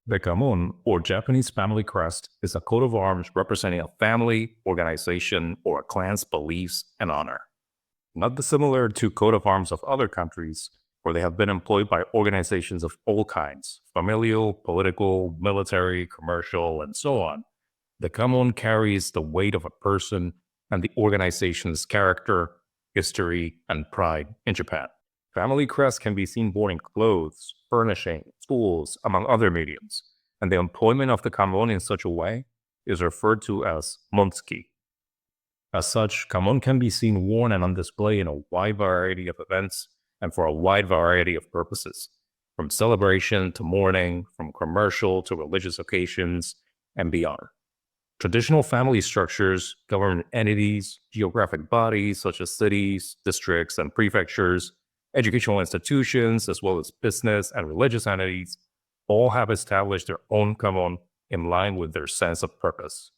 The Kamon, or Japanese family crest, is a coat of arms representing a family, organization, or a clan's beliefs and honor. Not dissimilar to coat of arms of other countries, where they have been employed by organizations of all kinds, familial, political, military, commercial, and so on. The Kamon carries the weight of a person and the organization's character, history, and pride in Japan. Family crests can be seen borne in clothes, furnishing, tools, among other mediums, and the employment of the kamon in such a way is referred to as mon-tsuki. As such, kamon can be seen worn and on display in a wide variety of events and for a wide variety of purposes, from celebration to mourning, from commercial to religious occasions, and beyond. Traditional family structures, government entities, geographic bodies such as cities, districts, and prefectures, educational institutions, as well as business and religious entities, all have established their own kamon in line with their sense of purpose.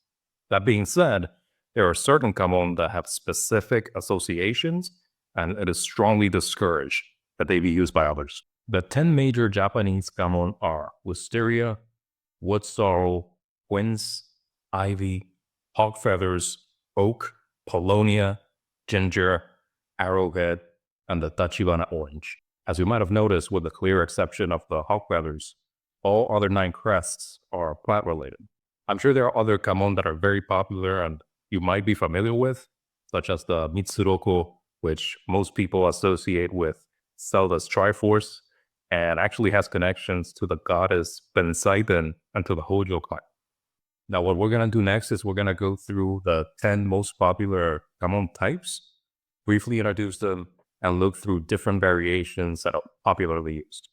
That being said, there are certain kamon that have specific associations, and it is strongly discouraged that they be used by others. The 10 major Japanese kamon are wisteria, wood sorrel, quince, ivy, hawk feathers, oak, paulownia, ginger, arrowhead, and the Tachibana orange. As you might have noticed, with the clear exception of the hawk feathers, all other 9 crests are plant-related. I'm sure there are other kamon that are very popular and you might be familiar with, such as the Mitsuroko, which most people associate with Zelda's Triforce, and actually has connections to the goddess Bensaiden and to the Hojo clan. Now, what we're going to do next is we're going to go through the 10 most popular kamon types, briefly introduce them, and look through different variations that are popularly used.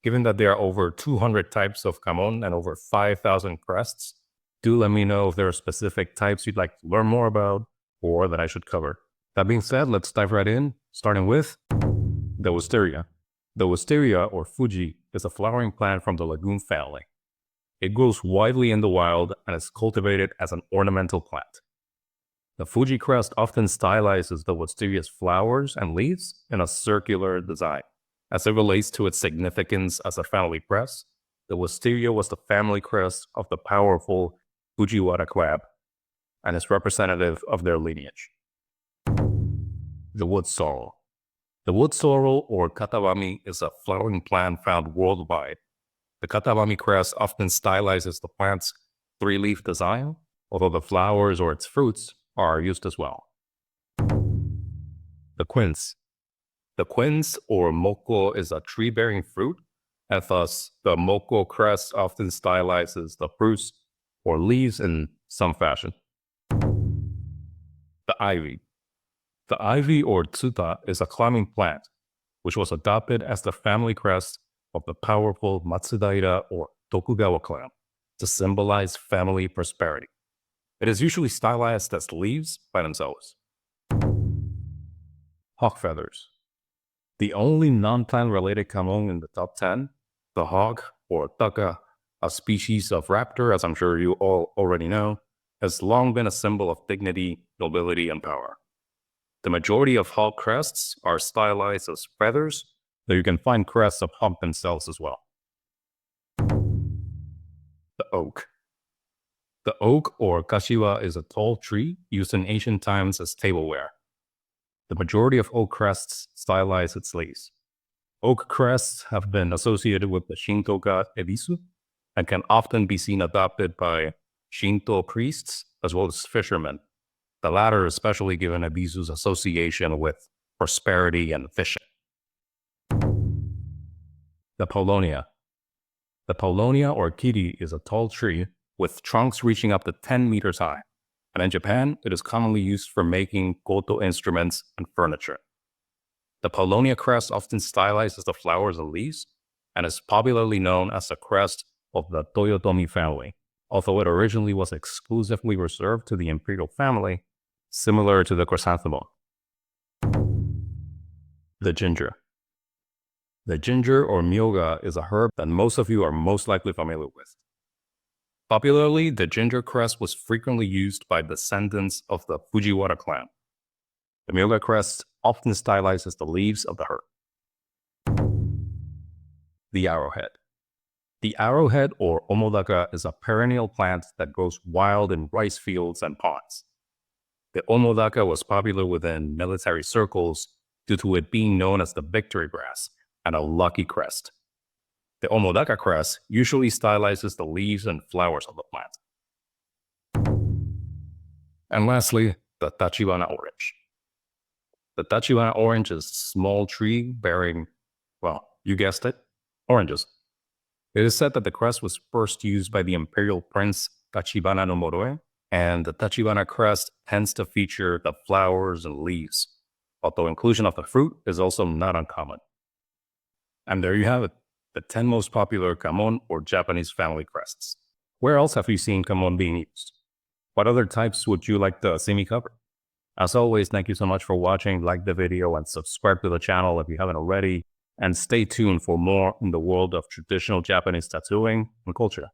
Given that there are over 200 types of kamon and over 5,000 crests, do let me know if there are specific types you'd like to learn more about or that I should cover. That being said, let's dive right in, starting with the wisteria. The wisteria, or Fuji, is a flowering plant from the legume family. It grows widely in the wild and is cultivated as an ornamental plant. The Fuji crest often stylizes the wisteria's flowers and leaves in a circular design. As it relates to its significance as a family crest, the wisteria was the family crest of the powerful Fujiwara clan and is representative of their lineage. The wood sorrel. The wood sorrel, or katawami, is a flowering plant found worldwide. The katawami crest often stylizes the plant's 3-leaf design, although the flowers or its fruits are used as well. The quince. The quince, or moko, is a tree-bearing fruit, and thus the moko crest often stylizes the fruits or leaves in some fashion. The ivy. The ivy, or tsuta, is a climbing plant, which was adopted as the family crest of the powerful Matsudaira or Tokugawa clan to symbolize family prosperity. It is usually stylized as leaves by themselves. Hawk feathers. The only non-plant related kamon in the top 10, the hawk, or taka, a species of raptor, as I'm sure you all already know, has long been a symbol of dignity, nobility, and power. The majority of hawk crests are stylized as feathers, though you can find crests of hawk themselves as well. The oak. The oak, or kashiwa, is a tall tree used in ancient times as tableware. The majority of oak crests stylize its leaves. Oak crests have been associated with the Shinto god Ebisu and can often be seen adopted by Shinto priests as well as fishermen, the latter especially given Ebisu's association with prosperity and fishing. The paulownia. The paulownia, or kiri, is a tall tree with trunks reaching up to 10 meters high, and in Japan, it is commonly used for making koto instruments and furniture. The paulownia crest often stylizes the flowers and leaves, and is popularly known as the crest of the Toyotomi family, although it originally was exclusively reserved to the imperial family, similar to the chrysanthemum. The ginger. The ginger, or myoga, is a herb that most of you are most likely familiar with. Popularly, the ginger crest was frequently used by descendants of the Fujiwara clan. The myoga crest often stylizes the leaves of the herb. The arrowhead. The arrowhead or omodaka is a perennial plant that grows wild in rice fields and ponds. The omodaka was popular within military circles due to it being known as the victory grass and a lucky crest. The omodaka crest usually stylizes the leaves and flowers of the plant. And lastly, the Tachibana orange. The Tachibana orange is a small tree bearing, well, you guessed it, oranges. It is said that the crest was first used by the imperial prince Tachibana no Moroe, and the Tachibana crest tends to feature the flowers and leaves, although inclusion of the fruit is also not uncommon. And there you have it, the 10 most popular Kamon or Japanese family crests. Where else have you seen Kamon being used? What other types would you like to see me cover? As always, thank you so much for watching, like the video, and subscribe to the channel if you haven't already, and stay tuned for more in the world of traditional Japanese tattooing and culture.